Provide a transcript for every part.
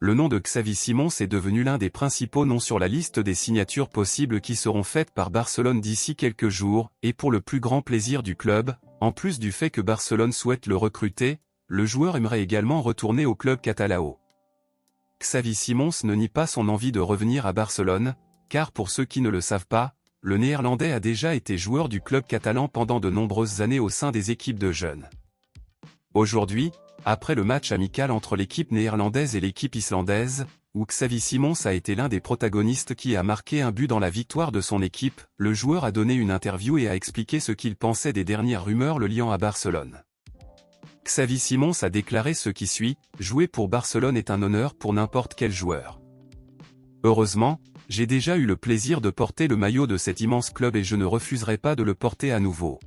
le nom de Xavi Simons est devenu l'un des principaux noms sur la liste des signatures possibles qui seront faites par Barcelone d'ici quelques jours, et pour le plus grand plaisir du club, en plus du fait que Barcelone souhaite le recruter, le joueur aimerait également retourner au club catalao. Xavi Simons ne nie pas son envie de revenir à Barcelone, car pour ceux qui ne le savent pas, le Néerlandais a déjà été joueur du club catalan pendant de nombreuses années au sein des équipes de jeunes. Aujourd'hui, après le match amical entre l'équipe néerlandaise et l'équipe islandaise, où Xavi Simons a été l'un des protagonistes qui a marqué un but dans la victoire de son équipe, le joueur a donné une interview et a expliqué ce qu'il pensait des dernières rumeurs le liant à Barcelone. Xavi Simons a déclaré ce qui suit: « Jouer pour Barcelone est un honneur pour n'importe quel joueur. Heureusement, j'ai déjà eu le plaisir de porter le maillot de cet immense club et je ne refuserai pas de le porter à nouveau.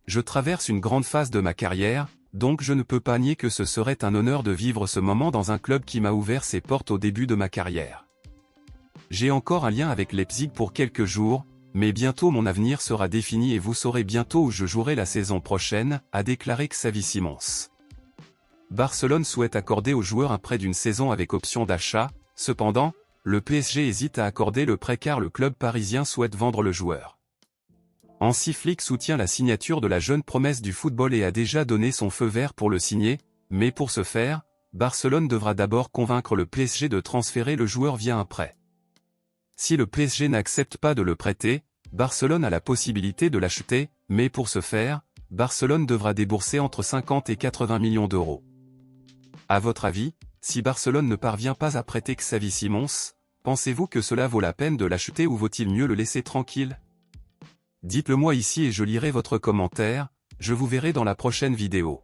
Je traverse une grande phase de ma carrière, donc je ne peux pas nier que ce serait un honneur de vivre ce moment dans un club qui m'a ouvert ses portes au début de ma carrière. J'ai encore un lien avec Leipzig pour quelques jours, mais bientôt mon avenir sera défini et vous saurez bientôt où je jouerai la saison prochaine », a déclaré Xavi Simons. Barcelone souhaite accorder au joueur un prêt d'une saison avec option d'achat, cependant, le PSG hésite à accorder le prêt car le club parisien souhaite vendre le joueur. Hansi Flick soutient la signature de la jeune promesse du football et a déjà donné son feu vert pour le signer, mais pour ce faire, Barcelone devra d'abord convaincre le PSG de transférer le joueur via un prêt. Si le PSG n'accepte pas de le prêter, Barcelone a la possibilité de l'acheter, mais pour ce faire, Barcelone devra débourser entre 50 et 80 millions d'euros. À votre avis, si Barcelone ne parvient pas à prêter Xavi Simons, pensez-vous que cela vaut la peine de l'acheter ou vaut-il mieux le laisser tranquille? Dites-le moi ici et je lirai votre commentaire, je vous verrai dans la prochaine vidéo.